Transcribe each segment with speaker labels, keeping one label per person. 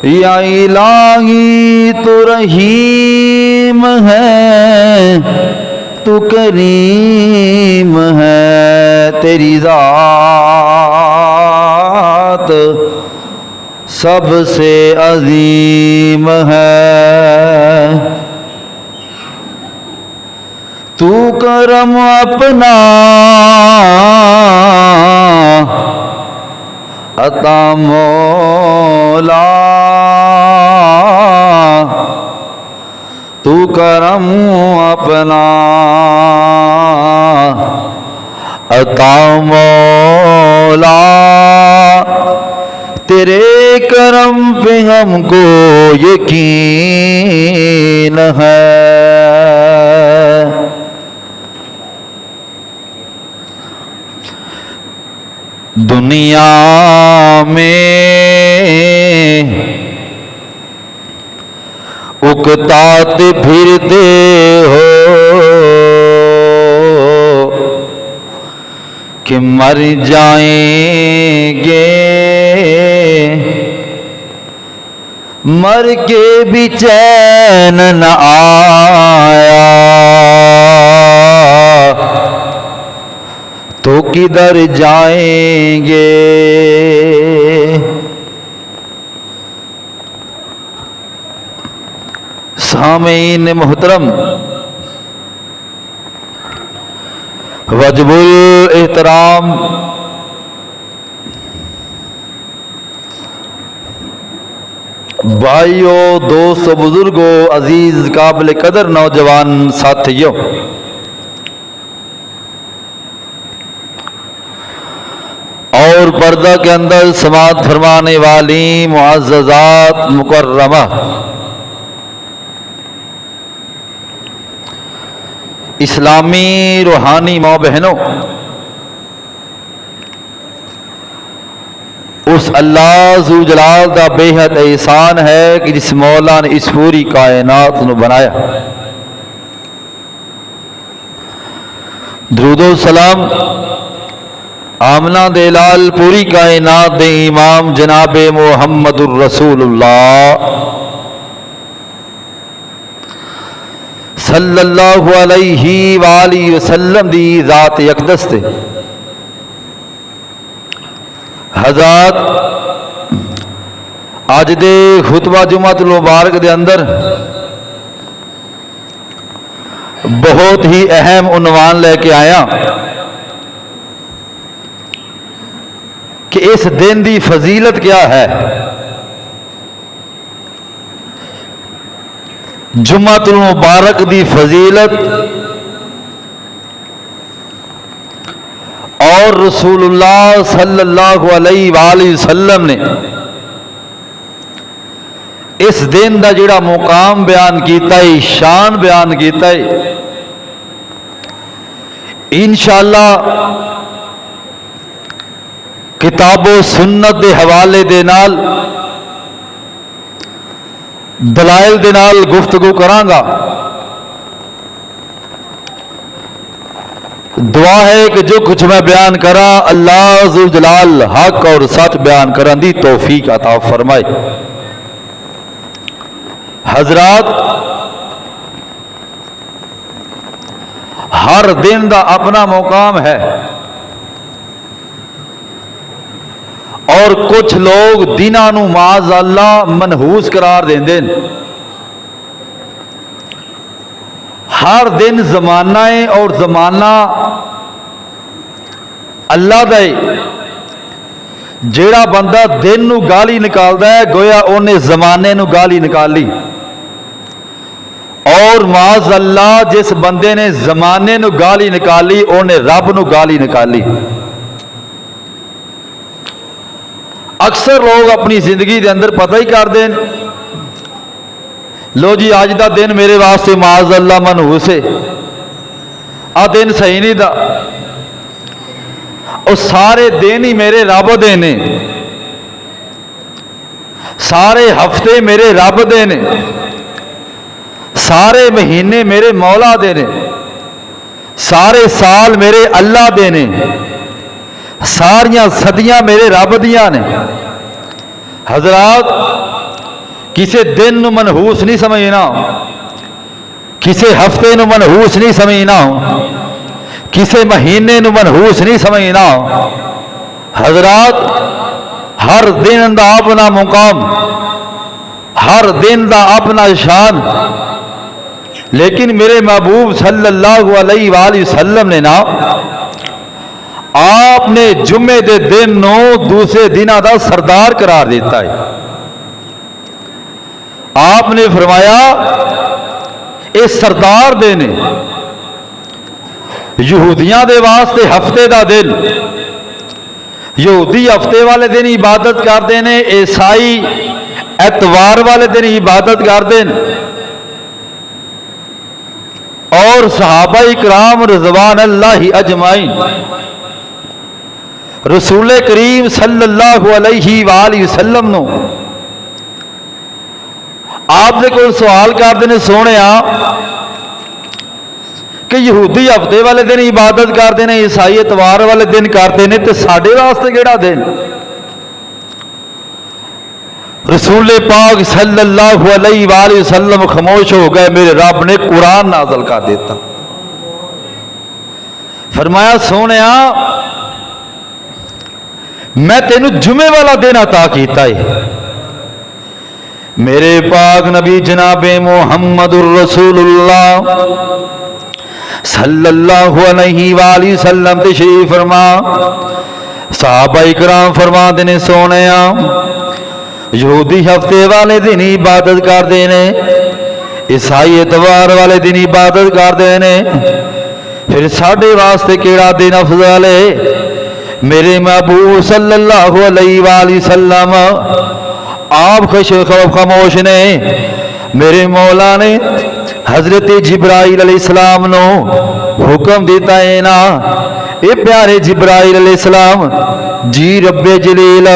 Speaker 1: یا الہی تو رحیم ہے، تو کریم ہے، تیری ذات سب سے عظیم ہے۔ تو کرم اپنا عطا مولا، تو کرم اپنا عطا مولا، تیرے کرم پہ ہم کو یقین ہے۔ دنیا میں اکتاتے پھرتے ہو کہ مر جائیں گے، مر کے بھی چین نہ آیا تو کدھر جائیں گے۔ سامعین محترم، واجب الاحترام بھائیوں، دوستو، بزرگوں، عزیز قابل قدر نوجوان ساتھیوں، اور پردہ کے اندر سماعت فرمانے والی معززات مکرمہ اسلامی روحانی ماں بہنوں، اس اللہ ذو جلال دا بے حد احسان ہے کہ جس مولا نے اس پوری کائنات نو بنایا۔ درود و سلام آمنہ دے لال پوری کائنات دے امام جناب محمد الرسول اللہ صلی اللہ علیہ وآلہ وسلم دی ذات اقدس تے۔ حضرات، آج دے خطبہ جمعۃ المبارک دے اندر بہت ہی اہم عنوان لے کے آیا کہ اس دن دی فضیلت کیا ہے۔ جمعۃ المبارک دی فضیلت اور رسول اللہ صلی اللہ علیہ وآلہ وسلم نے اس دن دا جڑا مقام بیان کیتا ہے، شان بیان کیتا ہے، انشاءاللہ کتاب و سنت دے حوالے دے نال دلائل دے نال گفتگو کراں گا۔ دعا ہے کہ جو کچھ میں بیان کراں اللہ ذو جلال حق اور سچ بیان کرن دی توفیق عطا فرمائے۔ حضرات، ہر دن دا اپنا مقام ہے، اور کچھ لوگ دناں نو معاذ اللہ منحوس قرار دیندے۔ ہر دن زمانہ ہے اور زمانہ اللہ دا ہے۔ جیڑا بندہ دن نو گالی نکالدا ہے گویا اونے زمانے نو گالی نکالی، اور معاذ اللہ جس بندے نے زمانے نو گالی نکالی اونے رب نو گالی نکالی۔ اکثر لوگ اپنی زندگی دے اندر پتہ ہی کر دیں، لو جی آج دا دن میرے واسطے معاذ اللہ منحوس ہے، آ دن صحیح نہیں دا، اور سارے دن ہی میرے رب دے نے، سارے ہفتے میرے رب دے نے، سارے مہینے میرے مولا دے نے، سارے سال میرے اللہ دے نے، ساریاں صدیاں میرے رب دیاں نے۔ حضرات، کسی دن نو منحوس نہیں سمجھنا، کسی ہفتے نو منحوس نہیں سمجھنا، کسی مہینے نو منحوس نہیں سمجھنا۔ حضرات ہر دن دا اپنا مقام، ہر دن دا اپنا شان، لیکن میرے محبوب صلی اللہ علیہ وآلہ وسلم نے نا آپ نے جمعے دے دن نو دوسرے دنوں دا سردار قرار دیتا ہے۔ آپ نے فرمایا اے سردار دن ہے، یہودیاں دے واسطے ہفتے دا دن، یہودی ہفتے والے دن عبادت کرتے ہیں، عیسائی اتوار والے دن عبادت کرتے ہیں، اور صحابہ اکرام رضوان اللہ اجمعین رسول کریم صلی اللہ علیہ وآلہ وسلم نو آپ دے کول سوال کرتے ہیں، سونے کہ یہودی ہفتے والے دن عبادت کرتے ہیں، عیسائی اتوار والے دن کرتے ہیں، تو ساڈے واسطے کیڑا دن؟ رسول پاک صلی اللہ علیہ وآلہ وسلم خاموش ہو گئے۔ میرے رب نے قرآن نازل کر دیتا، فرمایا سونے میں تینوں جمعے والا دن عطا کیتا ہے۔ میرے پاک نبی جناب محمد الرسول اللہ صلی اللہ علیہ وآلہ وسلم تشریف فرما، صحابہ اکرام فرما دینے سونے یہودی ہفتے والے دن عبادت کرتے ہیں، عیسائی اتوار والے دن عبادت کرتے ہیں، پھر ساڈے واسطے کیڑا دن افضل ہے؟ میرے محبوب صلی اللہ علیہ وآلہ وسلم آپ خاموش نے۔ میرے مولا نے حضرت جبرائیل علیہ السلام نو حکم دیتا ہے نا، اے پیارے جبرائیل علیہ السلام، جی رب جلیل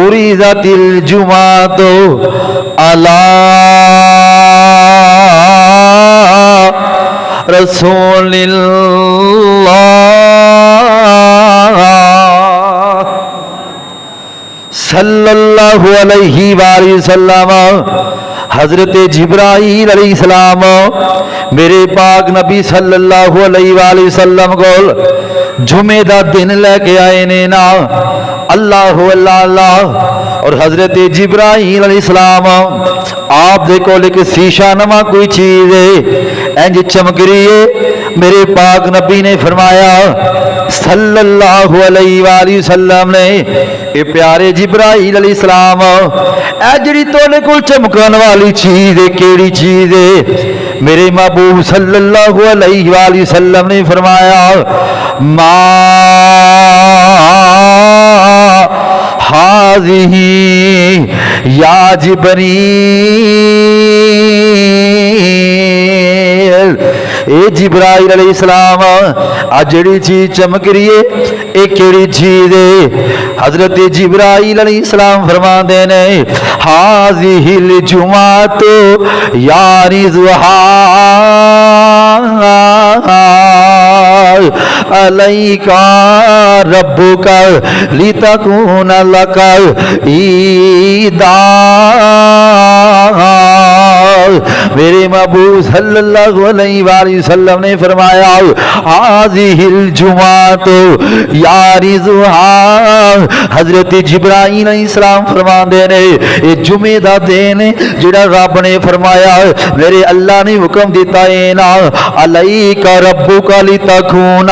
Speaker 1: اریزت الجمعۃ علی رسول اللہ صلی اللہ علیہ وآلہ وسلم۔ حضرت جبرائیل علیہ السلام میرے پاک نبی صلی اللہ علیہ وآلہ وسلم کو جمعے دا دن لے کے آئے نے نا، اللہ اللہ اللہ، اور حضرت جبرائیل علیہ السلام آپ دے کول ایک شیشہ نما کوئی چیز ہے انج چمک رہی ہے۔ میرے پاک نبی نے فرمایا صلی اللہ علیہ وآلہ وسلم نے، اے پیارے جبرائیل علیہ السلام، اے جڑی تواڈے کول چمکن والی چیز ہے کیڑی چیز ہے؟ میرے محبوب صلی اللہ علیہ وآلہ وسلم نے فرمایا ما ہاذہ یا جبرائیل، اے جبرائیل علیہ السلام آ جڑی چیز چمک رہی ہے اے کیڑی چیز ہے؟ حضرت جبرائیل علیہ السلام فرماندے نے ہاذہ الجمعۃ یعرضھا علیک ربک لتکون لک عیدا۔ میرے محبوب صلی اللہ علیہ وآلہ وسلم نے فرمایا ہذہ الجمعۃ یعرضھا، حضرت جبرائیل علیہ السلام فرماندے نے اے جمعے دا دن جڑا رب نے فرمایا میرے اللہ نے حکم دیتا ہے نا علیک ربک لتکون،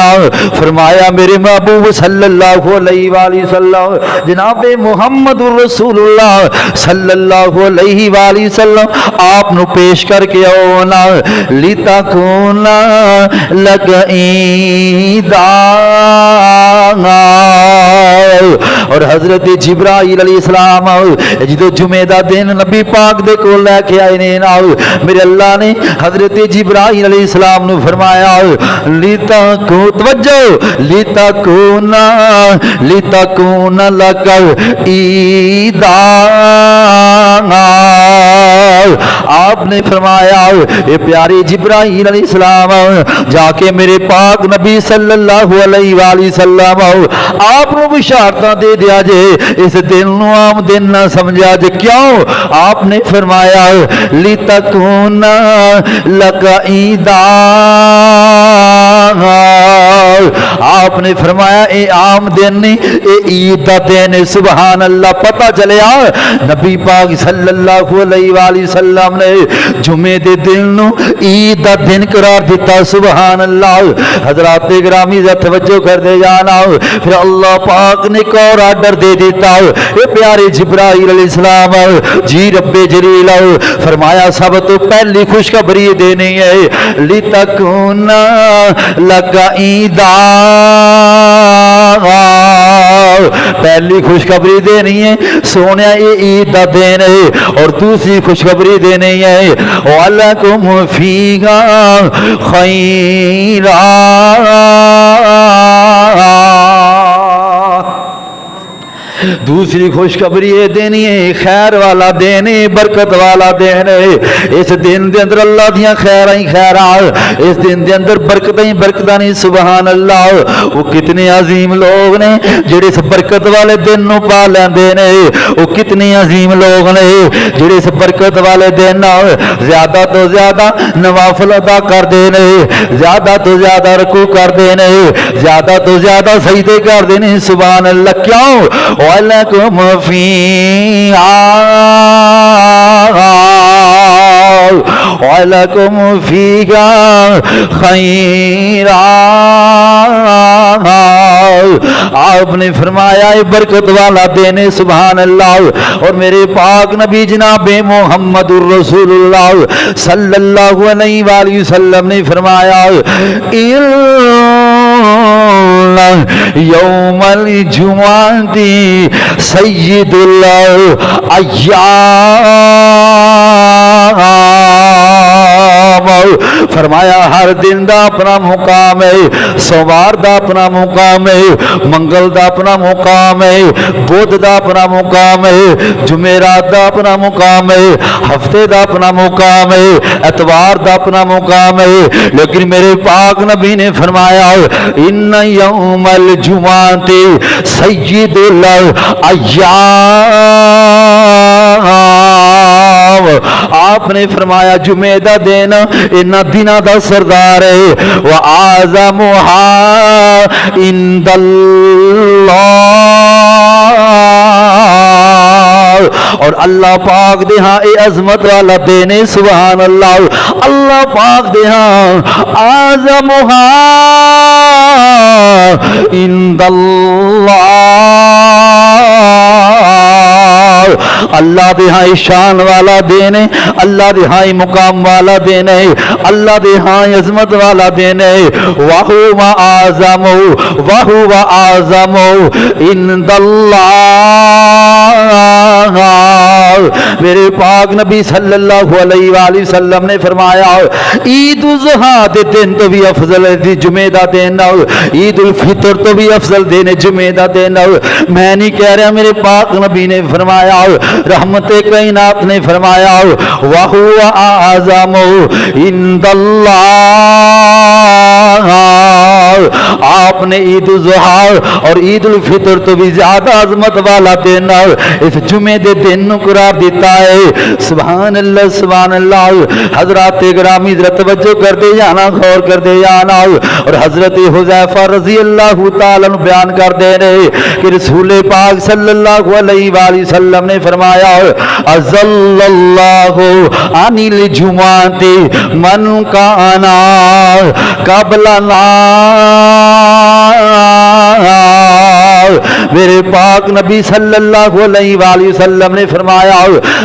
Speaker 1: فرمایا میرے محبوب صلی اللہ علیہ وآلہ وسلم جناب محمد الرسول اللہ صلی اللہ علیہ وآلہ وسلم آپ نو پیش کر کے آؤ نا لتکون لک عیدا۔ اور حضرت جبرائیل علیہ السلام جدو جمعے دا دن نبی پاک دے کول لے کے آئے نے نا، میرے اللہ نے حضرت جبرائیل علیہ السلام نو فرمایا لتکون، توجہ، لتکون لک عیدا۔ آپ نے فرمایا اے پیارے جبرائیل علیہ السلام جا کے میرے پاک نبی صلی اللہ علیہ وآلہ وسلم آپ نو بشارتاں دے دیا جے اس دن نو عام دن نہ سمجھا جے کیوں آپ نے فرمایا لتکون لک عیدا آپ نے فرمایا اے عام دن نہیں اے عید دا دن ہے سبحان اللہ پتہ چلیا نبی پاک صلی اللہ علیہ وآلہ وسلم نے جمعے دے دن نو عید دا دن قرار دیتا سبحان اللہ حضرات گرامی ذرا توجہ کر دے جانا پھر اللہ پاک نے ایک اور آرڈر دے دیتا اے پیارے جبرائیل علیہ السلام جی رب جلیل فرمایا سب تو پہلی خوشخبری دینی ہے لتکون لک عیدا پہلی خوشخبری دینی ہے سونے یہ عید دا دن ہے اور دوسری خوشخبری دینی ہے وَلَكُمْ فِيهَا خَيْرًا دوسری خوشخبری یہ دینی ہے خیر والا دین ہے برکت والا دین ہے اس دن دے اندر اللہ دیاں خیراں ہی خیرات اس دن دے اندر برکتاں ہی برکتاں نہیں سبحان اللہ وہ کتنے عظیم لوگ نے جڑے اس برکت والے دن نو پا لیندے نے وہ کتنے عظیم لوگ نے جڑے اس برکت والے دن زیادہ تو زیادہ نوافل ادا کردے نے زیادہ تو زیادہ رکوع کردے نے زیادہ تو زیادہ سجدے کردے نے سبحان اللہ کیوں وَلَكُمْ فِيهَا وَلَكُمْ فِيهَا خَيْرًا آپ نے فرمایا یہ برکت والا دین سبحان اللہ اور میرے پاک نبی جناب محمد الرسول اللہ صلی اللہ علیہ وآلہ وسلم نے فرمایا یوم الجمعہ سید الایام فرمایا ہر دن دا اپنا مقام ہے سوار دا اپنا مقام ہے منگل دا اپنا مقام ہے بدھ دا اپنا مقام ہے جمعرات دا اپنا مقام ہے ہفتے دا اپنا مقام ہے اتوار دا اپنا مقام ہے لیکن میرے پاک نبی نے فرمایا ان یوم الجمعہ سید الایام آپ نے فرمایا جمعہ دا دن ان دنوں دا سردار ہے وَأَعْظَمُهَا عِندَ اللَّهِ اور اللہ پاک دے ہاں اے عظمت والا دن ہے سبحان اللہ اللہ پاک دے ہاں اعظمها عند اللہ اللہ دے ہاں شان والا دین ہے اللہ دے ہاں مقام والا دین ہے اللہ دے ہاں عظمت والا دین ہے وَهُوَ أَعْظَمُ وَهُوَ أَعْظَمُ عِندَ اللَّهِ میرے پاک نبی صلی اللہ علیہ وآلہ وسلم نے فرمایا عید الاضحیٰ دے دن تو بھی افضل ہے جمعہ دا دن عید الفطر تو بھی افضل دن ہے جمعہ دا دن میں نہیں کہہ رہا میرے پاک نبی نے فرمایا رحمت کائنات نے فرمایا وَهُوَ أَعْظَمُ عِندَ اللَّهِ آپ نے عید الاضحیٰ اور عید الفطر تو بھی زیادہ عظمت والا دن اس جمعے دے دن قرار دیتا ہے سبحان اللہ حضرات گرامی ذرا توجہ کر دے جانا غور کر دے جانا اور حضرت حذیفہ رضی اللہ تعالی عنہ بیان کر دے رہے کہ رسول پاک صلی اللہ علیہ وآلہ وسلم نے فرمایا ازل اللہ عن الجمعۃ من کان قبلنا میرے پاک نبی صلی اللہ علیہ وآلہ وسلم نے فرمایا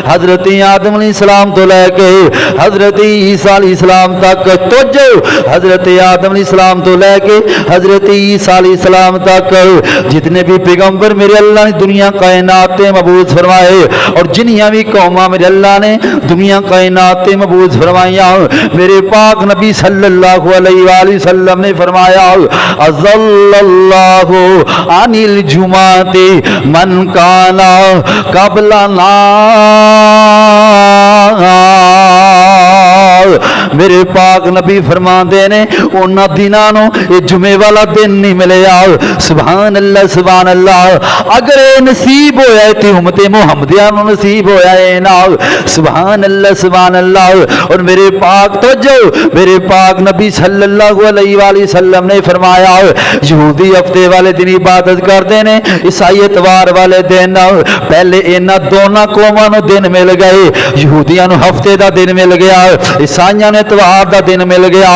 Speaker 1: حضرت آدم علیہ السلام تو لے کے حضرت عیسیٰ علیہ السلام تک حضرت آدم علیہ السلام تو لے کے حضرت عیسیٰ علیہ السلام تک جتنے بھی پیغمبر میرے اللہ نے دنیا کائنات مبعوث فرمائے اور جنیاں بھی قوماں میرے اللہ نے دنیا کائنات مبعوث فرمائیاں میرے پاک نبی صلی اللہ علیہ وآلہ وسلم نے فرمایا ازل اللہ عن الجمعۃ من کان قبلنا میرے پاک نبی فرماندے نے انہاں دناں نوں اے جمعے والا دن نہیں ملیا سبحان اللہ سبحان اللہ اگر اے نصیب ہویا ہے تے امت محمدیہ نوں نصیب ہویا ہے نا سبحان اللہ سبحان اللہ اور میرے پاک توجہ میرے پاک نبی صلی اللہ علیہ وآلہ وسلم نے فرمایا یہودی ہفتے والے دن عبادت کرتے ہیں عیسائی اتوار والے دن پہلے انہاں دونوں قوماں نوں دن مل گئے یہودیاں نوں ہفتے دا دن مل گیا عیسائیاں نوں اتوار دا دن مل گیا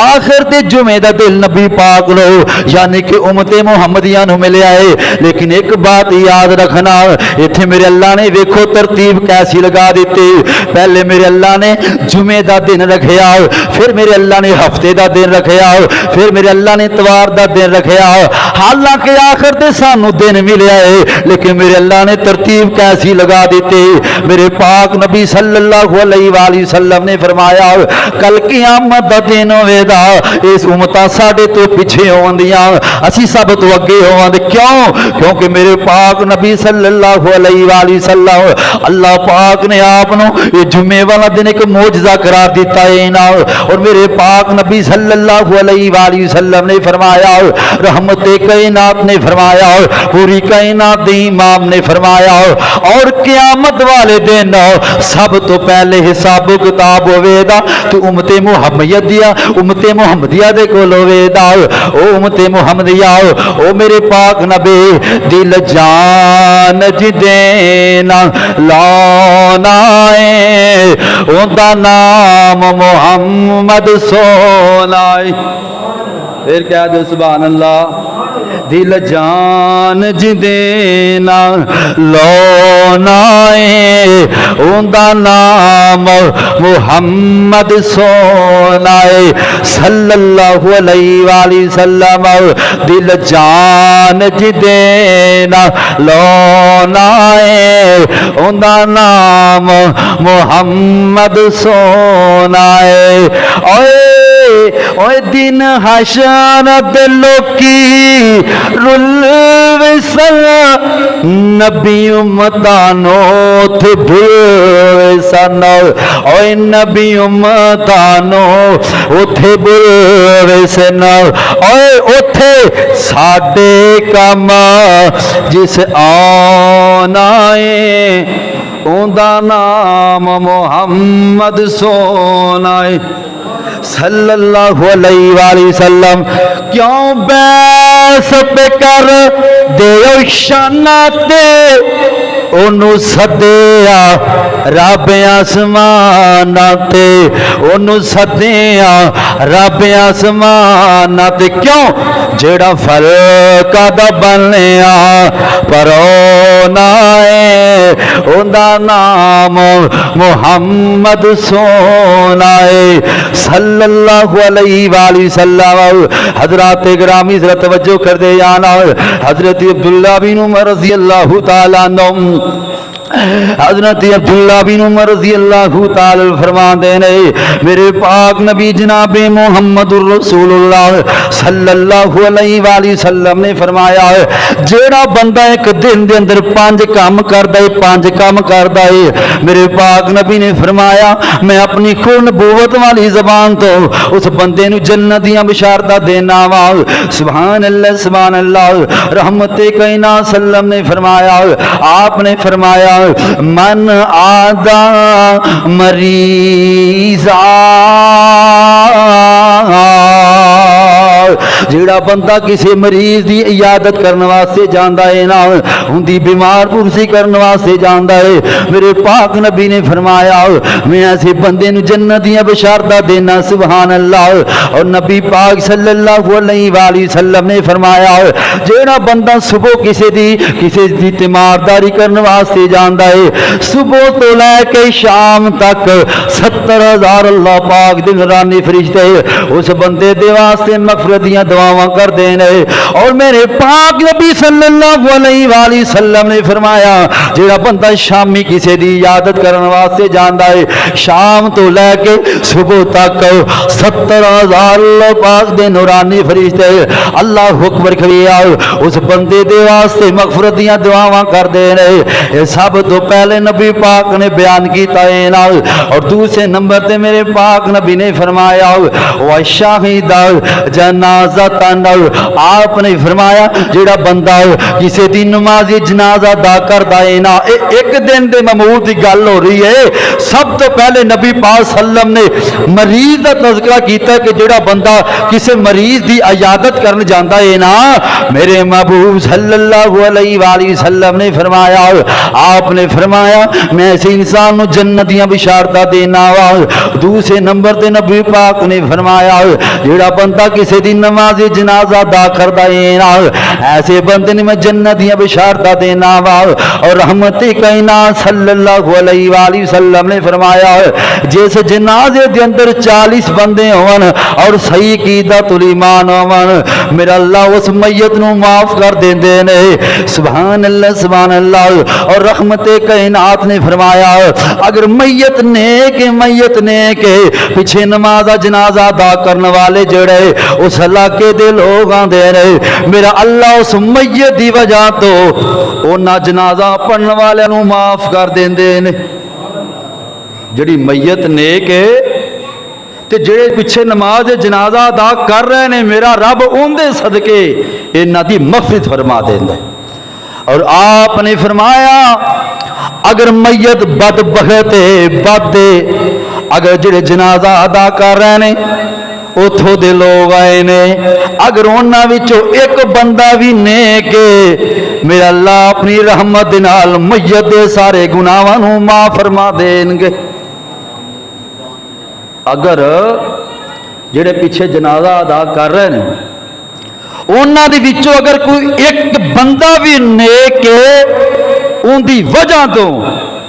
Speaker 1: آخر تے جمعے دا دن نبی پاک نو یعنی کہ امت محمدیہ نوں ملیا ہے لیکن ایک بات یاد رکھنا ایتھے میرے اللہ نے ویکھو ترتیب کیسی لگا دیتی پہلے میرے اللہ نے جمعے دا دن رکھیا پھر میرے اللہ نے ہفتے دا دن رکھیا پھر میرے اللہ نے اتوار دا دن رکھیا حالانکہ آخر تے سانو دن ملیا ہے لیکن میرے اللہ نے ترتیب کیسی لگا دیتی میرے پاک نبی صلی اللہ علیہ وآلہ وسلم نے فرمایا کل قیامت دا دن ہوے دا اس امتاں ساڈے تو پیچھے ہوندیاں اسی سب تو اگے ہوواں کیوں کیونکہ میرے پاک نبی صلی اللہ علیہ وآلہ وسلم اللہ پاک نے آپ نو یہ جمعے والا دن ایک معجزہ قرار دیتا ہے نا اور میرے پاک نبی صلی اللہ علیہ وآلہ وسلم نے فرمایا رحمت کائنات نے فرمایا پوری کائنات دی امام نے فرمایا اور قیامت والے دن سب تو پہلے حساب و کتاب ہوے دا تو امت محمدیہ دے کول ہوے دا او امت محمدیہ او میرے پاک نبی دل جان جدینا لانا ہے اوندا نام محمد سونا ہے پھر کہہ دو سبحان اللہ دل جان جدینا لانا ہے اوندا نام محمد سونا ہے صلی اللہ علیہ وآلہ وسلم دل جان جدینا لانا ہے اوندا نام محمد سونا ہے اوے دن حشر دے لوکی رل وسل نبی امتانو تھے بھول سن اوے نبی امتانو اتھے بھول سن اوے اتھے ساڈے کام جس آنا ہے اوندا نام محمد سونا ہے صلی اللہ علیہ وآلہ وسلم کیوں بیس پہ کر دیو شاناتے انہوں سدیا رب آسماناتے انہوں سدیا رب آسماناتے کیوں جیڑا فرقہ دا بنیا پرونا ہے اوندا نام محمد سونا ہے صلی اللہ علیہ وآلہ وسلم حضرات گرامی ذرا توجہ کر دے جانا حضرت عبداللہ بن عمر رضی اللہ تعالیٰ عنہ حضرت عبداللہ بن عمر رضی اللہ تعالی فرمان دینے میرے پاک نبی جناب محمد الرسول اللہ صلی اللہ علیہ وآلہ وسلم نے فرمایا جیڑا بندہ ایک دن دے اندر 5 کام کردا ہے میرے پاک نبی نے فرمایا میں اپنی خود نبوت والی زبان تو اس بندے نو جنت دیاں بشارتاں دینا وا سبحان اللہ سبحان اللہ رحمت کائنات صلی اللہ نے فرمایا آپ نے فرمایا من آدھا مریضا جیڑا بندہ کسی مریض دی عیادت کرنے واسطے جاندا ہے نا ہوندی بیمار پرسی کرنے واسطے جاندا ہے میرے پاک نبی نے فرمایا میں ایسے بندے نو جنت دیاں بشارتاں دینا سبحان اللہ اور نبی پاک صلی اللہ علیہ وآلہ وسلم نے فرمایا جیڑا بندہ صبح کسی دی تیمارداری کرنے واسطے جاندا ہے صبح تو لے کے شام تک 70,000 اللہ پاک دن رانی فرشتے اس بندے دے واسطے مغفرت دیا دعاواں کر دینے. اور میرے پاک نبی صلی اللہ علیہ وآلہ وسلم نے فرمایا جڑا بندہ شامی کسی دی عیادت کرنے واسطے جاندا ہے شام تو لے کے صبح تک 70,000 اللہ پاک دے نورانی فرشتے اللہ اکبر کھڑے اس بندے دے واسطے مغفرت دیاں دعاواں کر دے رہے. یہ سب تو پہلے نبی پاک نے بیان کیتا ہے نا. اور دوسرے نمبر تے میرے پاک نبی نے فرمایا وَشَاهِدَ جَنَازَةً آپ نے فرمایا جڑا بندہ کسی دی نماز جنازہ ادا کردا ہے نا ایک دن دے معمول دی گل ہو رہی ہے. سب تو پہلے نبی پاک صلی اللہ علیہ وسلم نے مریض دا تذکرہ کیتا ہے کہ جڑا بندہ کسی مریض دی عیادت کرنے جاندا ہے نا میرے محبوب صلی اللہ علیہ وآلہ وسلم نے فرمایا آپ نے فرمایا میں ایسے انسان نو جنتیاں بشارتاں دینا وا. دوسرے نمبر تے نبی پاک نے فرمایا جڑا بندہ کسی دی نماز جنازہ ادا کردا ہے نا ایسے بندے نے میں جنتیاں بشارتاں دینا وا. اور رحمت کائنات صلی اللہ علیہ وآلہ وسلم نے فرمایا جس جنازے دے اندر 40 بندے ہون اور صحیح عقیدت ایمان ہون میرا اللہ اس میت نو معاف کر دیندے نے. سبحان اللہ سبحان اللہ. اور رحمت کائنات نے فرمایا اگر میت نیک پیچھے نماز جنازہ ادا کرنے والے جڑے اس علاقے دے لوگ آندے رہے میرا اللہ اس میت دی وجہ تو انہاں جنازہ پڑھن والے نو معاف کر دیندے نے. جڑی میت نیک ہے تے جڑے پیچھے نماز جنازہ ادا کر رہے نے میرا رب ان دے صدقے انہاں دی مغفرت فرما دیندا. اور آپ نے فرمایا اگر میت بدبخت بد اگر جڑے جنازہ ادا کر رہے نے اتھوں دے لوگ آئے نے اگر انہاں وچوں ایک بندہ بھی نیک میرا اللہ اپنی رحمت دے نال میت دے سارے گناہاں نو معاف فرما دین گے. اگر جڑے پیچھے جنازہ ادا کر رہے ہیں انہاں دے وچوں اگر کوئی ایک بندہ بھی نیک ہے ان دی وجہ تو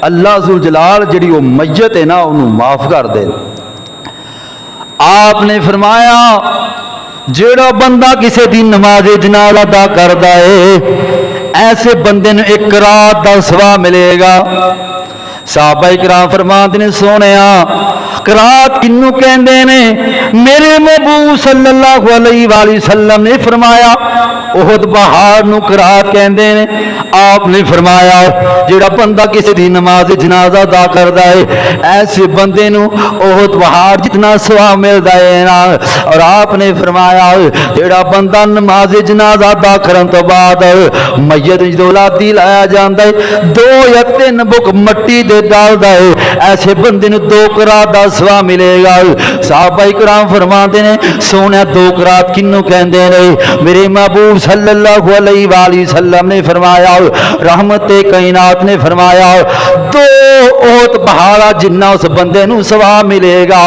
Speaker 1: اللہ ذوالجلال جڑی وہ میت ہے نا انہوں معاف کر دے. آپ نے فرمایا جڑا بندہ کسی دی نماز جنازہ ادا کردا ہے ایسے بندے نے ایک رات دا ثواب ملے گا. صحابہ کرام فرماتے نے سونیا قرات کنوں کہندے نے میرے محبوب صلی اللہ علیہ وآلہ وسلم نے فرمایا احد پہاڑ نو قرات کہندے نے. آپ نے فرمایا جڑا بندہ کسی دی نماز جنازہ ادا کردا ہے ایسے بندے نو احد پہاڑ جتنا ثواب ملدا ہے نا. اور آپ نے فرمایا جڑا بندہ نماز جنازہ ادا کرن تو بعد میت جدوں لادی لایا جاندا ہے 2 یا 3 بک مٹی دے ڈالدا ہے ایسے بندے نو 2 قرات دا ثواب ملے گا. صحابہ کرام فرماتے ہیں سونے 2 قرات کنوں کہندے نے میرے محبوب صلی اللہ علیہ وآلہ وسلم نے فرمایا رحمت کائنات نے فرمایا 2 احد پہاڑا جنہ اس بندے نو ثواب ملے گا.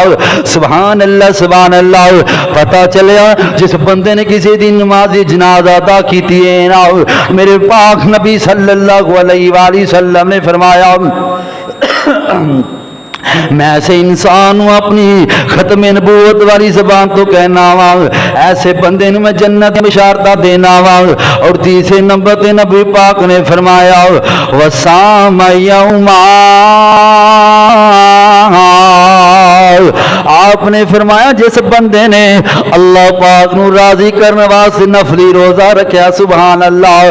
Speaker 1: سبحان اللہ سبحان اللہ. پتہ چلیا جس بندے نے کسی دی نماز جنازہ ادا کیتی ہے نا میرے پاک نبی صلی اللہ علیہ وآلہ وسلم نے فرمایا میں ایسے انسان ہوں اپنی ختم نبوت والی زبان تو کہنا وا ایسے بندے نو میں جنت بشارتہ دینا وا. اور تیسرے نمبر تے نبی پاک نے فرمایا وسام یوما آپ نے فرمایا جس بندے نے اللہ پاک نو راضی کرنے واسطے نفلی روزہ رکھیا سبحان اللہ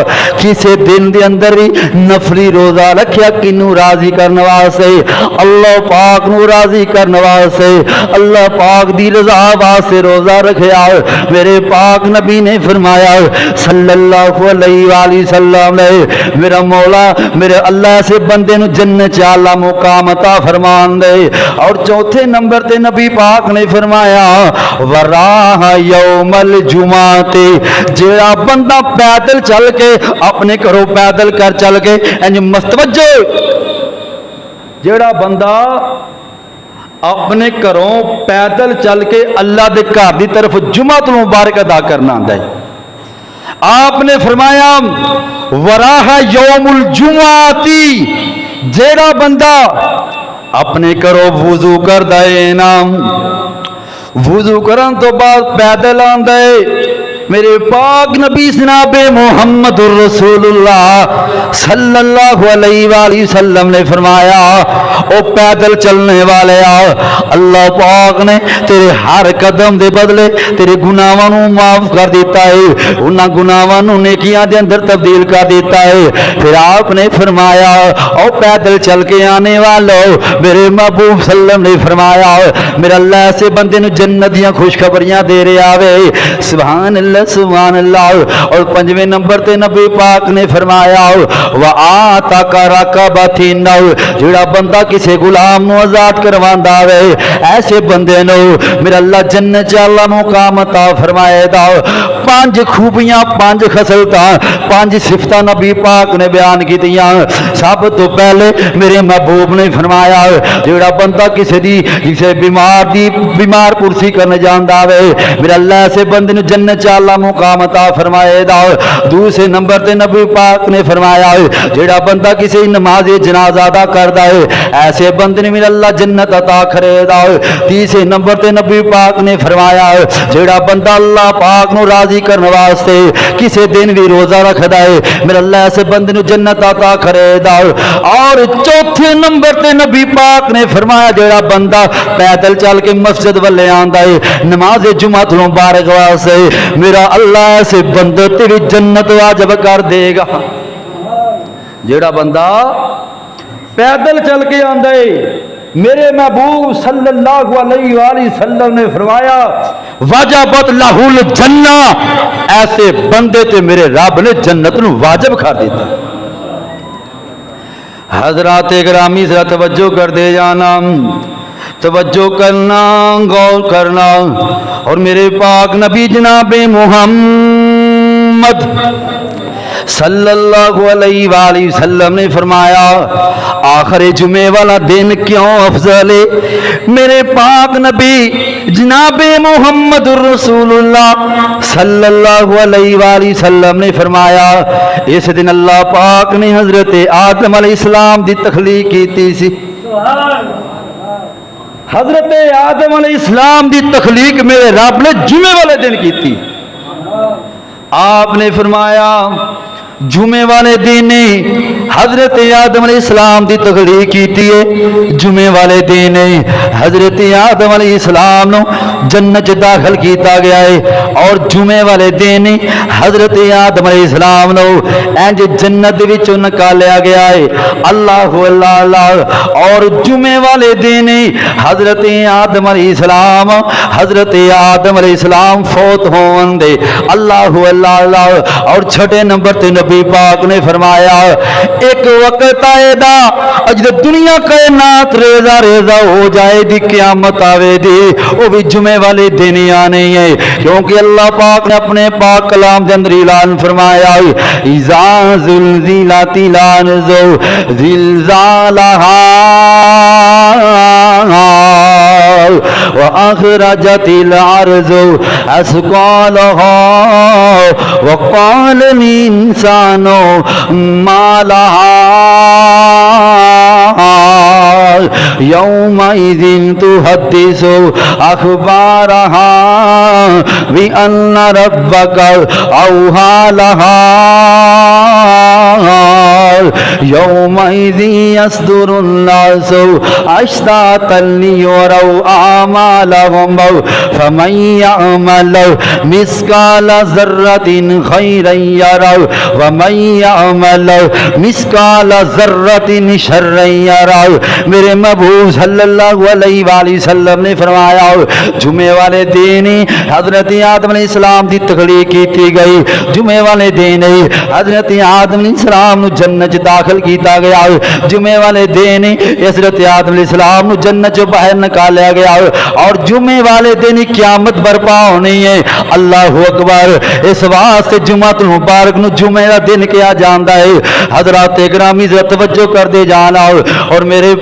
Speaker 1: کسی دن دے اندر بھی نفلی روزہ رکھیا کنوں راضی کرنے واسطے اللہ پاک نو راضی کرنے واسطے اللہ پاک دی رضا واسطے روزہ رکھیا میرے پاک نبی نے فرمایا صلی اللہ علیہ وآلہ وسلم نے میرا مولا میرے اللہ سے بندے نو جنت اعلی مقام عطا فرمان دے. اور چوتھے نمبر تے نبی پاک نے فرمایا وراہ یوم الجمعہ جڑا بندہ پیدل چل کے اپنے گھروں پیدل کر چل کے انج مستوجہ جڑا بندہ اپنے گھروں پیدل چل کے اللہ دے گھر دی طرف جمعۃ المبارک ادا کرنا آندا ہے آپ نے فرمایا وراہ یوم الجمعہ جڑا بندہ اپنے کرو وضو کر دائے نام وضو کرن تو بعد پیدل آندا ہے میرے پاک نبی جناب محمد الرسول اللہ صلی اللہ علیہ وآلہ وسلم نے فرمایا او پیدل چلنے والے اللہ پاک نے تیرے ہر قدم دے بدلے تیرے گناہاں نوں معاف کر دیتا ہے، انہاں گناہاں نوں نیکیاں دے اندر تبدیل کر دیتا ہے۔ پھر آپ نے فرمایا او پیدل چل کے آنے والوں میرے محبوب صلی اللہ علیہ وسلم نے فرمایا میرا اللہ ایسے بندے نوں جنت دیاں خوشخبریاں دے رہا ہے، سبحان اللہ سبحان اللہ۔ اور پنجویں نمبر تے نبی پاک نے فرمایا وَآتَاكَ رَكَبَتِنَّ جڑا بندہ کسے غلام نو آزاد کرواندا وے ایسے بندے نو میرا اللہ جنت چ اللہ مقام عطا فرمائے گا۔ پانچ خوبیاں، پانچ خصلتاں، پانچ صفتاں نبی پاک نے بیان کیتیاں۔ سب تو پہلے میرے محبوب نے فرمایا جڑا بندہ کسے بیمار پرسی کرنے جاندا وے میرا اللہ ایسے بندے نو جنت چ اللہ مقام عطا فرمائے گا۔ دوسرے نمبر تے نبی پاک نے فرمایا جڑا بندہ کسی نماز جنازہ ادا کردا ہے ایسے بندے نے میرا اللہ جنت عطا کرے گا۔ تیسرے نمبر تے نبی پاک نے فرمایا جڑا بندہ اللہ پاک نو راضی کرنے واسطے کسی دن بھی روزہ رکھدا ہے میرا اللہ ایسے بندے نو جنت عطا کرے گا۔ اور چوتھے نمبر تے نبی پاک نے فرمایا جڑا بندہ پیدل چل کے مسجد والے آندا ہے نماز جمعہ مبارک واسطے میرا اللہ ایسے بندے تے بھی جنت واجب کر دے گا۔ جڑا بندہ پیدل چل کے آندا ہے میرے محبوب صلی اللہ علیہ وآلہ وسلم نے فرمایا واجبت لہ الجنہ ایسے بندے تے میرے رب نے جنت نو واجب کر دیتا۔ حضرات گرامی ذرا توجہ کر دے جانا، توجہ کرنا، غور کرنا۔ اور میرے پاک نبی جناب محمد صلی اللہ علیہ وآلہ وسلم نے فرمایا آخر جمعے والا دن کیوں افضل ہے؟ میرے پاک نبی جناب محمد الرسول اللہ صلی اللہ علیہ وآلہ وسلم نے فرمایا اس دن اللہ پاک نے حضرت آدم علیہ السلام دی تخلیق کی سی۔ حضرت آدم علیہ السلام دی تخلیق میرے رب نے جمعے والے دن کی تھی۔ آپ نے فرمایا جمعے والے دن حضرت آدم علیہ السلام دی تخلیق کیتی ہے، جمعے والے دن حضرت آدم علیہ السلام نو جنت داخل کیتا گیا ہے اور جمعے والے دن حضرت آدم علیہ السلام نو انج جنت وچوں نکالیا گیا ہے۔ اللہ اللہ۔ اور جمعے والے دن حضرت آدم علیہ السلام آدم علیہ السلام فوت ہون دے اللہ اللہ۔ اور چھٹے نمبر تے نبی پاک نے فرمایا ایک وقت آئے دا اج دنیا کائنات ریزہ ریزہ ہو جائے دی قیامت آوے دی وہ بھی جمعے والے دن ہی آنے ہیں، کیونکہ اللہ پاک نے اپنے پاک کلام دے اندر اعلان فرمایا اذا زلزلت الارض زلزالہا وأخرجت الأرض أثقالها وقال الإنسان ما لها يومئذ تحدث أخبارها بأن ربك أوحى لها يومئذ يصدر الناس أشتاتا ليروا أعمالهم فمن يعمل مثقال ذرة خيرا يره ومن يعمل مثقال ذرة شرا يره۔ میرے محبوب صلی اللہ علیہ وآلہ وسلم نے فرمایا جمعے والے دن حضرت آدم علیہ السلام دی تخلیق کی گئی، جمعے والے دن حضرت آدم علیہ السلام نو جنت داخل کیتا گیا، جمعے والے دن حضرت آدم علیہ السلام نو جنت باہر نکالیا گیا اور جمعے والے دن قیامت برپا ہونی ہے۔ اللہ اکبر۔ اس واسطے جمعہ المبارک نو جمعے دا دن کیا جاندا ہے۔ حضرات گرامی ذرا توجہ کر دے جانا اور میرے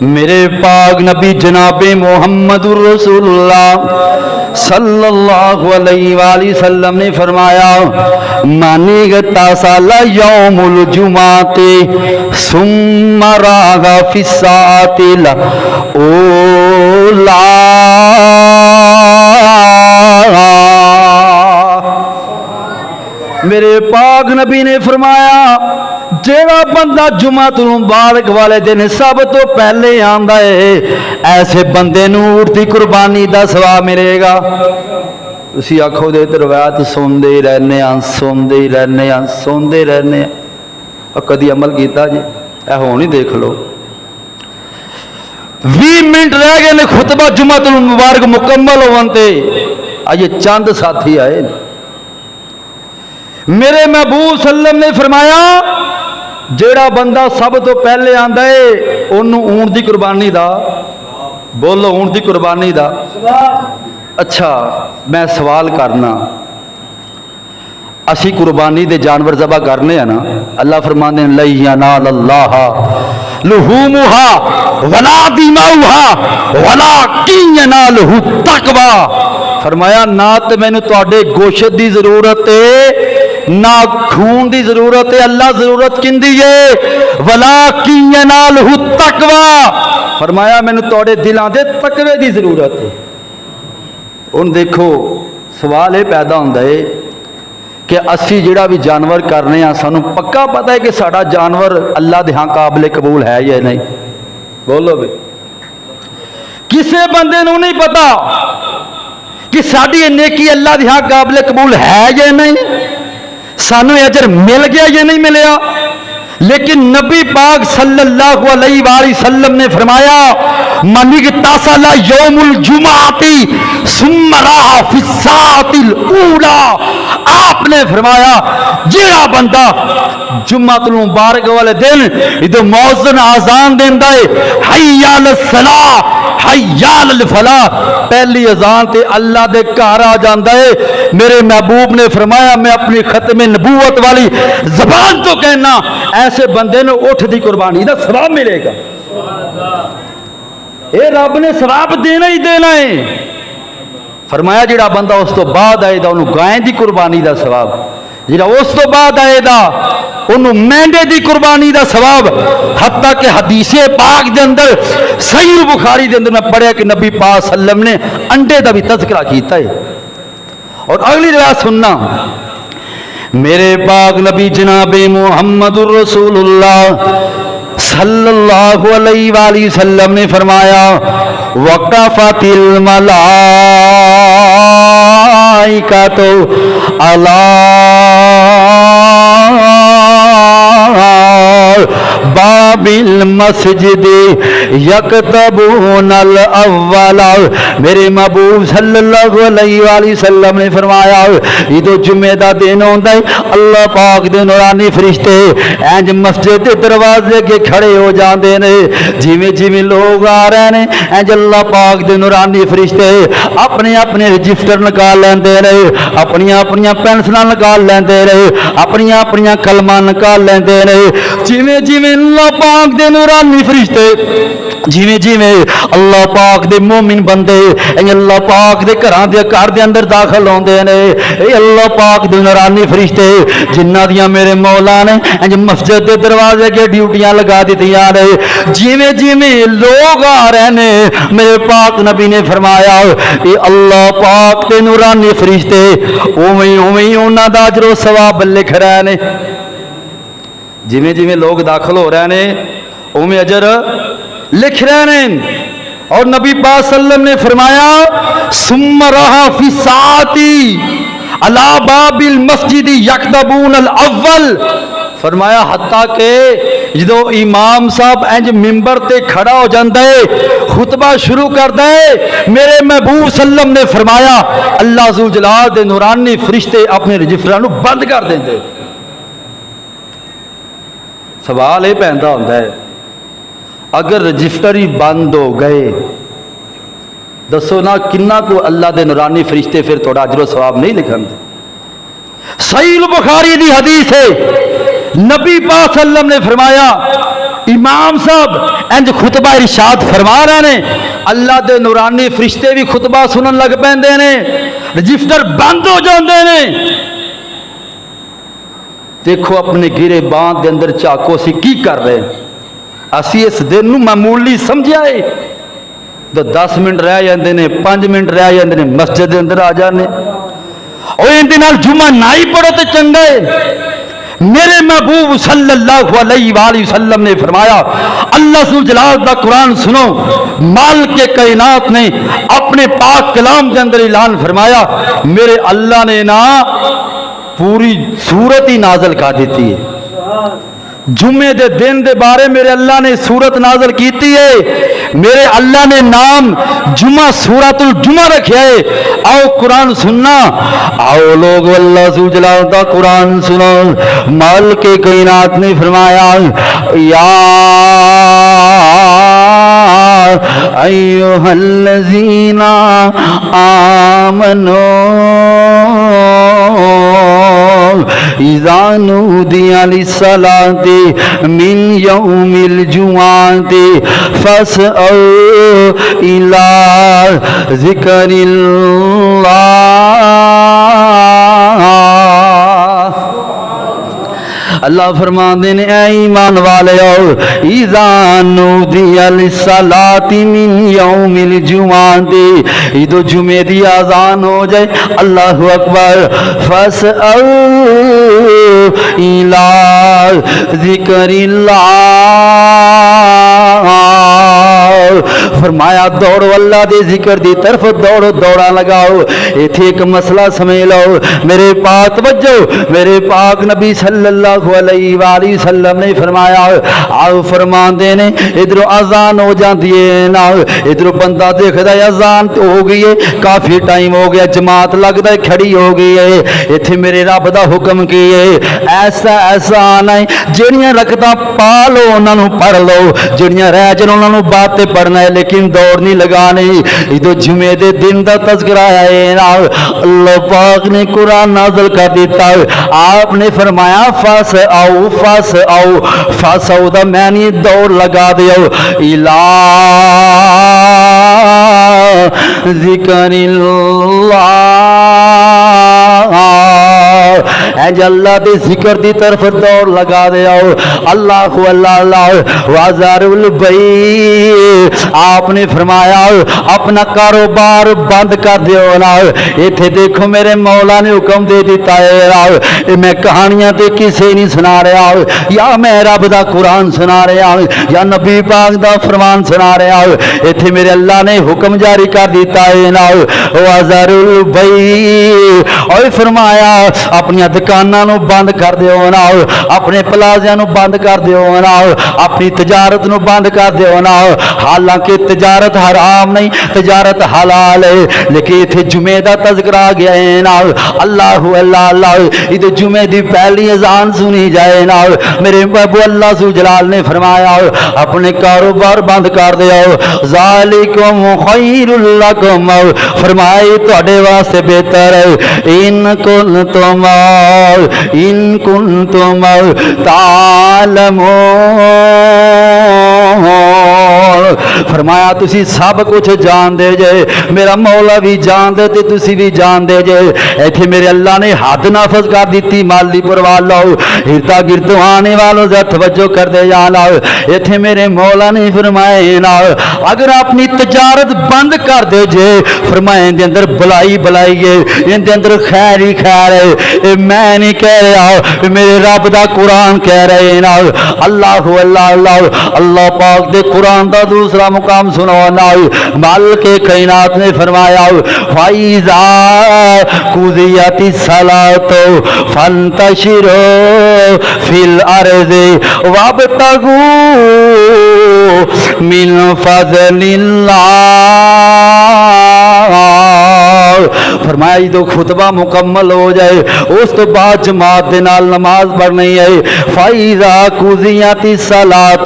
Speaker 1: میرے پاک نبی جناب محمد رسولullah صلی اللہ علیہ وآلہ وسلم نے فرمایا مانی غتاسل یوم الجمعہ ثم راغ فی الساعۃ الاولی میرے پاک نبی نے فرمایا جیڑا بندہ جمعۃ المبارک والے دن سب تو پہلے آندا ہے ایسے بندے نوں اونٹ دی قربانی دا ثواب ملے گا. اسی آکھو دے تے روایت سوندے ہی رہنے اور کدی عمل کیتا جی اے ہون ہی دیکھ لو 20 منٹ رہ گئے نے خطبہ جمعۃ المبارک مکمل ہون تے اجے چند ساتھی آئے. میرے محبوب صلی اللہ علیہ وسلم نے فرمایا جیڑا بندہ سب تو پہلے آندا ہے انہوں اونٹ دی قربانی دا بولو اونٹ دی قربانی دا. اچھا میں سوال کرنا اسی قربانی دے جانور ذبح کرنے ہیں نا اللہ فرماندے ہیں لن ینال اللہ لحومھا ولا دماؤھا ولکن ینالہ التقوی. فرمایا نہ تے مینوں تواڈے گوشت دی ضرورت ہے نہ خون دی ضرورت ہے اللہ ضرورت کندی ہے ولکن ینالہ التقوی. فرمایا مینوں تواڈے دلاں دے تقوی دی ضرورت ہے. ہن دیکھو سوال یہ پیدا ہوندا ہے کہ اسی جڑا بھی جانور کرنے ہیں سانوں پکا پتہ ہے کہ ساڈا جانور اللہ دے ہاں قابل قبول ہے یا نہیں بولو بھائی. کسے بندے نوں نہیں پتا کہ ساڈی نیکی اللہ دے ہاں قابل قبول ہے یا نہیں سانوں اجر مل گیا یا نہیں ملیا. لیکن نبی پاک صلی اللہ علیہ وآلہ وسلم نے فرمایا من اغتسل یوم الجمعہ ثم راح فی الساعۃ الاولی. آپ نے فرمایا جیڑا بندہ جمعۃ المبارک والے دن ادو مؤذن اذان دیندا ہے حی علی الصلاۃ حی علی الفلاح پہلی اذان تے اللہ دے گھر آ جاندا ہے. میرے محبوب نے فرمایا میں اپنی ختم نبوت والی زبان تو کہنا ایسے بندے نے اٹھ دی قربانی دا ثواب ملے گا. اے رب نے ثواب دینا ہی دینا ہے. فرمایا جڑا بندہ اس تو بعد آئے دا انہوں گائیں دی قربانی دا ثواب جڑا اس تو بعد آئے دا انہوں مینڈے دی قربانی دا ثواب. حتیٰ کہ حدیث پاک دے اندر صحیح بخاری دے اندر میں پڑھیا کہ نبی پاک صلی اللہ علیہ وسلم نے انڈے دا بھی تذکرہ کیتا ہے. اور اگلی روایت سننا میرے پاک نبی جناب محمد الرسول اللہ صلی اللہ علیہ وآلہ وسلم نے فرمایا وقفت الملائکۃ علی باب المسجد یکتبون الاول. میرے محبوب صلی اللہ علیہ وآلہ وسلم نے فرمایا یہ تو جمعہ دا دن ہوندا ہے اللہ پاک دے نورانی فرشتے انج مسجد دے دروازے کے کھڑے ہو جاندے نے جویں جویں لوگ آ رہے نے انج اللہ پاک دے نورانی فرشتے اپنے اپنے رجسٹر نکال لیندے نے اپنی اپنی پینسلاں نکال لیندے نے اپنی اپنی کلماں نکال لیندے نے جویں جویں اللہ پاک دے نورانی فرشتے جویں جویں اللہ پاک دے مومن بندے اللہ پاک دے گھراں دے گھر دے اندر داخل ہوندے نے اے اللہ پاک دے نورانی فرشتے جنہاں دیاں میرے مولا نے انج مسجد دے دروازے کے ڈیوٹیاں لگا دتیاں نے جویں جویں لوگ آ رہے نے میرے پاک نبی نے فرمایا اے اللہ پاک دے نورانی فرشتے اوویں اوویں انہاں دا اجر و ثواب لکھ رہے نے. جویں جویں لوگ داخل ہو رہے ہیں اوویں اجر لکھ رہے ہیں. اور نبی پاک صلی اللہ علیہ وسلم نے فرمایا ثم راح فی الساعۃ علی باب المسجد یکتبون الاول. فرمایا حتیٰ کہ جدو امام صاحب انج ممبر تے کھڑا ہو جاندہ ہے خطبہ شروع کردا ہے میرے محبوب صلی اللہ علیہ وسلم نے فرمایا اللہ ذوالجلال دے نورانی فرشتے اپنے رجسٹراں نو بند کر دیندے. سوال یہ پیدا ہوتا ہے اگر رجسٹر ہی بند ہو گئے دسو نا کنا کو اللہ دے نورانی فرشتے پھر تھوڑا اجر و ثواب نہیں لکھن دے. صحیح البخاری دی حدیث ہے نبی پاک صلی اللہ علیہ وسلم نے فرمایا امام صاحب انج خطبہ ارشاد فرما رہے نے، اللہ دے نورانی فرشتے بھی خطبہ سنن لگ پیندے نے، رجسٹر بند ہو جاندے نے۔ دیکھو اپنے گرے باندھ دے اندر چاکو سی کی کر رہے ہیں، اسی اس دن نو معمولی سمجھیا ہے تو 10 منٹ رہ جاندے نے، 5 منٹ رہ جاندے نے، مسجد دے اندر آ جانے اور ان دے نال جمعہ نہ ہی پڑھو تے چنگا ہے۔ میرے محبوب صلی اللہ علیہ وآلہ وسلم نے فرمایا، اللہ سبحانہ جلال دا قرآن سنو، مالک کے کائنات نے اپنے پاک کلام کے اندر اعلان فرمایا، میرے اللہ نے نا پوری سورت ہی نازل کر دیتی ہے۔ جمعے دے دن دے بارے میرے اللہ نے سورت نازل کیتی ہے، میرے اللہ نے نام جمعہ سورۃ الجمعہ رکھا ہے۔ آؤ قرآن سننا، آؤ لوگ اللہ سبحانہ جلال دا قرآن سنو۔ مالک کے کائنات نے فرمایا، یا ایھا الذین آمنوا اذا نودی للصلاۃ من یوم الجمعۃ فاسعوا الی ذکر اللہ۔ اللہ فرماندے نے، اے ایمان والےو، اذا نودی للصلاۃ من یوم الجمعۃ، عید جمعے دی اذان ہو جائے، اللہ اکبر، فاسعوا الی ذکر اللہ، فرمایا دوڑو اللہ دے ذکر دی طرف دوڑو، دوڑا لگاؤ۔ ایتھے ایک مسئلہ سمجھ لو میرے پاک، توجہ، میرے پاک نبی صلی اللہ علیہ وآلہ وسلم نے فرمایا، آؤ فرماندے نے ادھر اذان ہو جاندی ہے نا، ادھر بندہ دیکھدا ہے اذان ہو گئی ہے، کافی ٹائم ہو گیا، جماعت لگدا ہے کھڑی ہو گئی ہے، ایتھے میرے رب دا حکم کی ہے، ایسا ایسا آنا ہے جڑیاں رکھدا پا لو انہاں نوں پڑھ لو، جڑیاں رہ جان انہاں نوں باتیں پڑھنا ہے لیکن دوڑ نہیں لگانی۔ ادھر جمعے دے دن دا تذکرہ ہے نا، اللہ پاک نے قرآن نازل کر دیتا ہے، آپ نے فرمایا فاس آؤ، فاس آؤ، فاس آؤ دا معنی دوڑ لگا دیو، الا ذکر اللہ، اے اللہ دے ذکر دی طرف دوڑ لگا دیو۔ اللہ اللہ اللہ وازار البیع، آپ نے فرمایا اپنا کاروبار بند کر دیو نا۔ ایتھے دیکھو میرے مولا نے حکم دے دیتا ہے، میں کہانیاں تے کسے نہیں سنا رہا، یا میں رب دا قرآن سنا رہا، یا نبی پاک دا فرمان سنا رہا، ایتھے میرے اللہ نے حکم جاری کر دیتا ہے نا، وازار البیع، اور فرمایا اپنی دکاناں نو بند کر دیو نا، اپنے پلازیاں نو بند کر دیو نا، اپنی تجارت نو بند کر دیو نا۔ حالانکہ تجارت حرام نہیں، تجارت حلال ہے، لیکن ایتھے جمعے دا تذکرہ آ گیا ہے نا، اللہ اللہ اللہ، ادھر جمعے دی پہلی اذان سنی جائے نا، میرے محبوب اللہ سو جلال نے فرمایا اپنے کاروبار بند کر دیو، ذالکم خیر لکم، فرمائی تواڈے واسطے بہتر ہے، ان کنتم تعلمون، فرمایا تسی سب کچھ جان دے جے، میرا مولا بھی جان دے تے تسی بھی جان دے جے۔ ایتھے میرے اللہ نے حد نافذ کر دیتی، مالی پرواہ لو، اردا گرد آنے والوں سے توجہ کر دے جانا۔ ایتھے میرے مولا نے فرمائے نا، اگر اپنی تجارت بند کر دے جے، فرمائے ان دے اندر بلائی بلائی ہے، ان دے اندر خیر ہی خیر ہے، میں نہیں کہہ رہا، میرے رب دا قرآن کہہ رہے نا۔ اللہ اللہ اللہ، اللہ پاک دے قرآن دا دوسرا مقام سنو نا، مالک کائنات نے فرمایا فَإِذَا قُضِيَتِ الصَّلَاةُ فَانتَشِرُوا فِي الْأَرْضِ وَابْتَغُوا مِنْ فَضْلِ اللَّهِ، فرمایا جو خطبہ مکمل ہو جائے اس تو بعد جماعت دے نال نماز پڑھنی ہے۔ فَإِذَا قُضِيَتِ الصَّلَاةُ،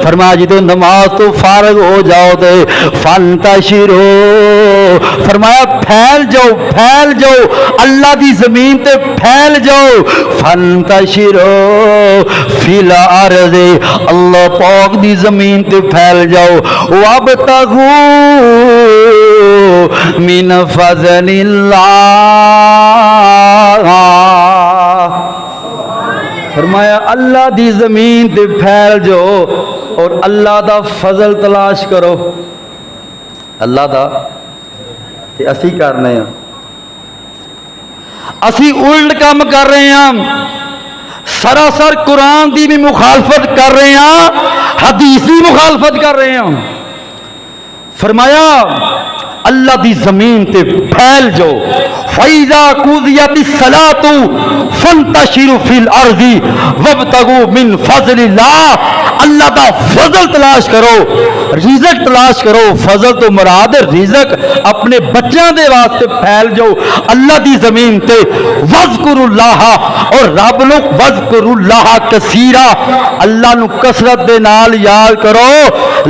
Speaker 1: فرمایا جدو نماز تو فارغ ہو جاؤ دے، فَانتَشِرُوا فرمایا پھیل جاؤ اللہ دی زمین تے پھیل جاؤ فانتشروا فی الارض اللہ پاک دی زمین تے پھیل جاؤ وابتغوا من فضل اللہ فرمایا اللہ دی زمین تے پھیل جاؤ اور اللہ دا فضل تلاش کرو اللہ دا تے اسی کرنے ہیں اسی الٹ کام کر رہے ہیں سراسر قرآن دی بھی مخالفت کر رہے ہیں حدیث دی مخالفت کر رہے ہیں فرمایا اللہ دی زمین تے پھیل جاؤ فَإِذَا قُضِيَتِ الصَّلَاةُ فَانتَشِرُوا فِي الْأَرْضِ وَابْتَغُوا مِنْ فَضْلِ اللَّهِ اللہ دا فضل تلاش کرو رزق تلاش کرو فضل تو مراد رزق اپنے بچوں دے واسطے پھیل جاؤ اللہ دی زمین تے وَاذْكُرُوا اللَّهَ اور رب نو وَاذْكُرُوا اللَّهَ کثیرا اللہ نو کثرت دے نال یاد کرو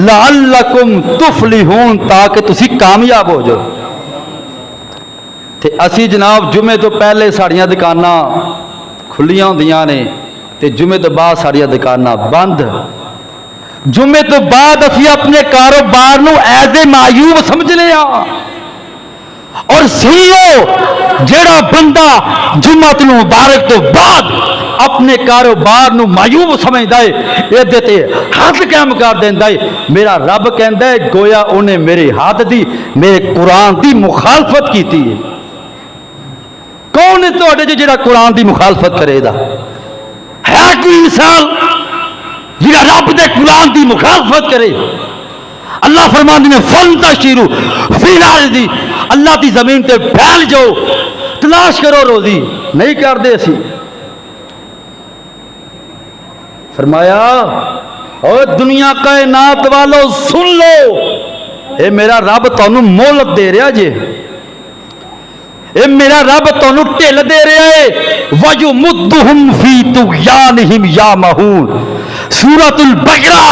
Speaker 1: لعلکم تفلحون تاکہ تسی کامیاب ہو جاؤ تے اسی جناب جمعے تو پہلے ساڑیاں دکاناں کھلیاں ہوندیاں نے تے جمعے تو بعد ساڑیاں دکاناں بند جمعے تو بعد اسی اپنے کاروبار نو ایسے معیوب سمجھ لیا اور سیو جیڑا بندہ جمعہ مبارک تو بعد اپنے کاروبار نو معیوب سمجھدا ہے اے تے حد قائم کر دیندا ہے میرا رب کہندا ہے گویا انہیں میرے حد دی میرے قرآن دی مخالفت کیتی ہے کون ہے تواڈے جڑا قرآن دی مخالفت کرے دا ہے کوئی انسان جڑا رب دے قرآن دی مخالفت کرے اللہ فرماندے نے فانتشروا فی الارض اللہ دی زمین تے پھیل جاؤ تلاش کرو روزی نہیں کردے اسی فرمایا او دنیا کائنات والو سن لو اے میرا رب تانوں مہلت دے رہا جے اے میرا رب تانوں ٹھل دے رہا ہے وَيُمُدُّهُمْ فِي طُغْيَانِهِمْ يَعْمَهُونَ سورۃ البقرہ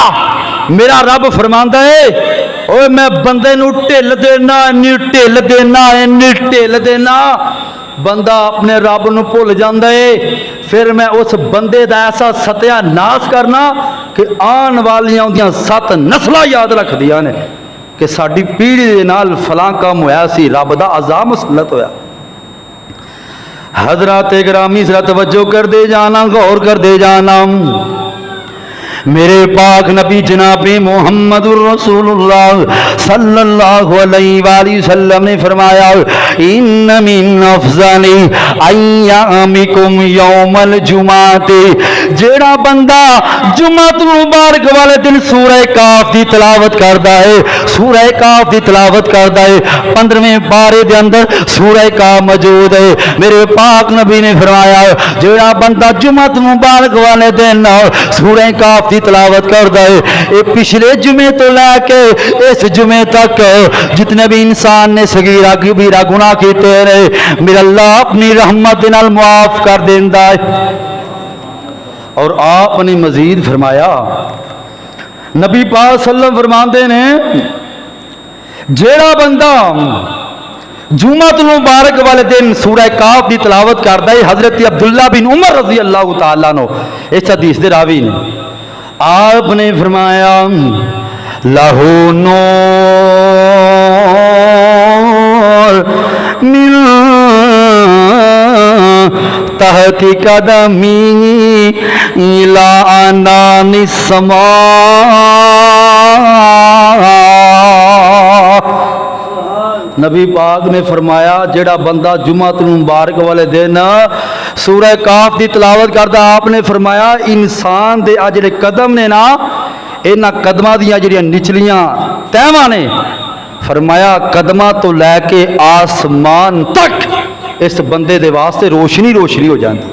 Speaker 1: میرا رب فرماندا ہے اوے میں بندے نو ٹھل دینا ٹھل دینا بندہ اپنے رب نو بھول جاندا ہے پھر میں اس بندے دا ایسا ستیہ ناش کرنا کہ آن والیاں اندیاں 7 نسلاں یاد رکھ دیا نے کہ ساڈی پیڑھی دے نال فلاں کام ہویا سی رب دا عذاب مسلط ہویا حضرات گرامی ذرا توجہ کر دے جانا غور کر دے جانا میرے پاک نبی جناب محمد الرسول اللہ صلی اللہ علیہ وآلہ وسلم نے فرمایا ان من افضل ایامکم یوم الجمعہ جیڑا بندہ جمعہ مبارک والے دن سورہ کاف دی تلاوت کردا ہے سورہ کاف دی تلاوت کردا ہے 15ویں پارے دے اندر سورہ کاف موجود ہے میرے پاک نبی نے فرمایا جیڑا بندہ جمعہ مبارک والے دن سورہ کاف دی تلاوت کردا ہے اے پچھلے جمعے تو لے کے اس جمعے تک جتنے بھی انسان نے صغیرہ کبیرہ گناہ کیتے رہے میرا اللہ اپنی رحمت نال معاف کر دیندا ہے اور آپ نے مزید فرمایا نبی پاک صلی اللہ علیہ وسلم فرماندے نے جیڑا بندہ جمعہ المبارک والے دن سورہ کاف دی تلاوت کردا ہے حضرت عبداللہ بن عمر رضی اللہ تعالیٰ عنہ اس حدیث دے راوی نے آپ نے فرمایا لہو نور من تحت قدمی الى انان السماء نبی پاک نے فرمایا جڑا بندہ جمعہ مبارک والے دن سورہ کاف دی تلاوت کردا آپ نے فرمایا انسان دے آ جڑے قدم نے نا انہاں قدماں دیاں جڑیاں نچلیاں تہواں نے فرمایا قدماں تو لے کے آسمان تک اس بندے دے واسطے روشنی روشنی ہو جاندی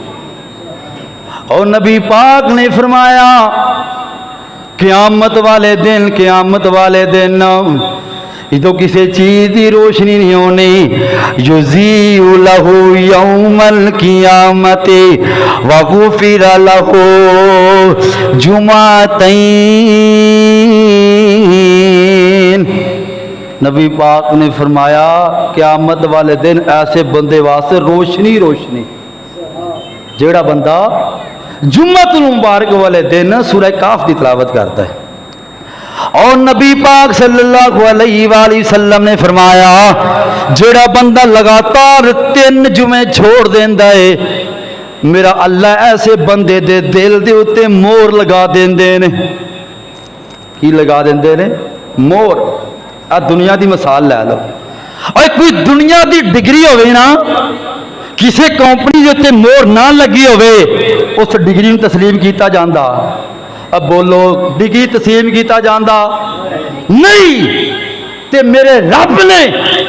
Speaker 1: اور نبی پاک نے فرمایا قیامت والے دن تو کسی چیز دی روشنی نہیں ہونی یزیع لہ یوم القیامت وغفر لہ جمعتین نبی پاک نے فرمایا قیامت والے دن ایسے بندے واسطے روشنی روشنی جیڑا بندہ جمعۃ المبارک والے دن سورہ کاف کی تلاوت کرتا ہے. اور نبی پاک صلی اللہ علیہ وآلہ وسلم نے فرمایا جیڑا بندہ لگاتار 3 جمعے چھوڑ دیندا ہے میرا اللہ ایسے بندے دے دل دے اتے مور لگا دیندے نے. کی لگا دیندے نے؟ مور. آ دنیا دی مثال لے لو. اور کوئی دنیا دی ڈگری ہوئے نا کسی کمپنی دے اتے مور نہ لگی ہوئے اس ڈگری نوں تسلیم کیتا جاندا. اب بولو ڈگری تسلیم کیتا جاندا نہیں. تے میرے رب نے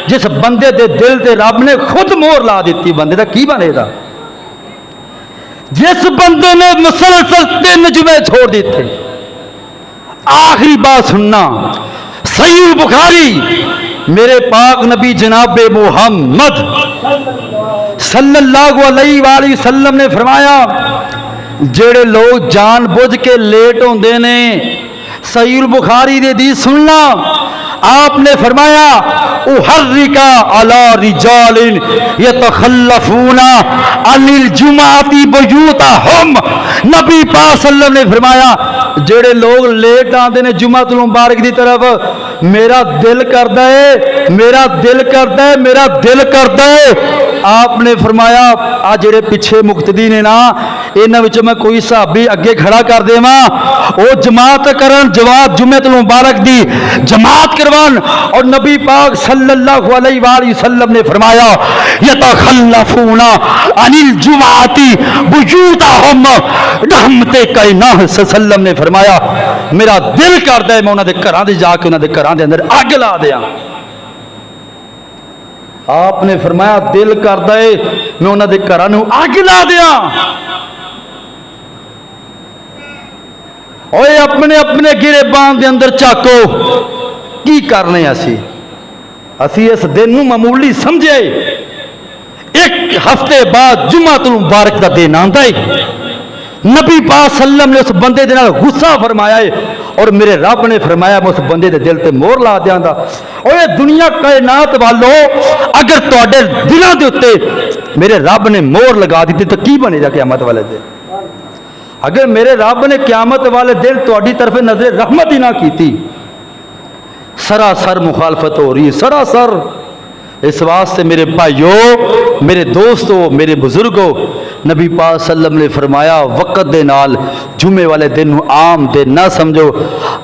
Speaker 1: جس بندے دے دل تے رب نے خود مور لا دیتی بندے دا کی بنے گا؟ جس بندے نے مسلسل 3 جمعے چھوڑ دیتے. آخری بات سننا صحیح بخاری میرے پاک نبی جناب محمد صلی اللہ علیہ وآلہ وسلم نے فرمایا جڑے لوگ جان بوجھ کے لیٹ ہوندے نے صحیح البخاری دے حدیث سننا آپ نے فرمایا احرکا علی رجال یتخلفون عن الجمعۃ بیوتہم. نبی پاک صلی اللہ علیہ وسلم نے فرمایا جڑے لوگ لیٹ آندے نے جمعۃ المبارک دی طرف میرا دل کردا ہے میرا دل کردا ہے میرا دل کردا ہے. آپ نے فرمایا آ جڑے پیچھے مقتدی نے نا انہاں وچ میں کوئی صحابی اگے کھڑا کر دیواں او جماعت کرن جماعت جمعۃ المبارک دی جماعت کروان. اور نبی پاک صلی اللہ علیہ وآلہ وسلم نے فرمایا یتخلفون عن الجمعۃ بیوتہم. رحمت کائنات صلی اللہ علیہ وسلم نے فرمایا میرا دل کردا ہے میں انہاں دے گھراں دے جا کے انہاں دے گھراں دے اندر اگ لا دیاں. آپ نے فرمایا دل کردا ہے میں انہاں دے گھراں نوں اگ لا دیاں. اوے اپنے اپنے گریبان دے اندر چاکو کی کرنے اسی اس دن نوں معمولی سمجھے. 1 ہفتے بعد جمعۃ المبارک دا دن آندا ہے. نبی پاک صلی اللہ علیہ وسلم نے اس بندے دے نال غصہ فرمایا ہے اور میرے رب نے فرمایا میں اس بندے دے دل تے مور لا دیاں گا. اور یہ دنیا کائنات والو اگر تواڈے دلاں دے اوتے میرے رب نے مور لگا دیتی تو کی بنے گا قیامت والے دن؟ اگر میرے رب نے قیامت والے دن تواڈی طرف نظر رحمت ہی نہ کیتی سراسر مخالفت ہو رہی ہے سراسر. اس واسطے میرے بھائیو میرے دوستو میرے بزرگوں نبی پاک صلی اللہ علیہ وسلم نے فرمایا وقت دے نال جمعے والے دن عام دن نہ سمجھو.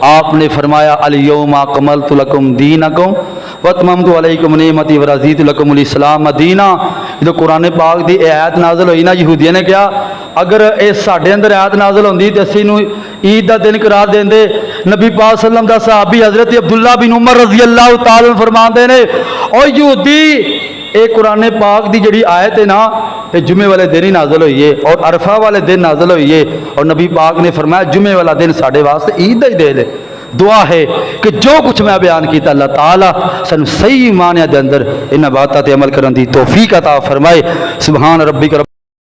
Speaker 1: آپ نے فرمایا الیوم اکملت لکم دینکم واتممت علیکم نعمتی ورضیت لکم الاسلام دینا. جو قرآن پاک دی آیت نازل ہوئی نا یہودیاں نے کہا اگر اے ساڈے اندر آیت نازل ہوندی تے اسی نو عید دا دن قرار دیندے. نبی پاک صلی اللہ علیہ وسلم دا صحابی حضرت عبداللہ بن عمر رضی اللہ تعالی عنہ فرماندے نے او یہودی اے قرآن پاک دی جڑی آیت ہے نا یہ جمعے والے دن ہی نازل ہوئی ہے اور عرفہ والے دن نازل ہوئی ہے. اور نبی پاک نے فرمایا جمعے والا دن ساڈے واسطے عید دا ہی دے دے. دعا ہے کہ جو کچھ میں بیان کیتا اللہ تعالیٰ سانو صحیح معنی دے اندر ان باتاں تے عمل کرن دی توفیق عطا فرمائے. سبحان ربک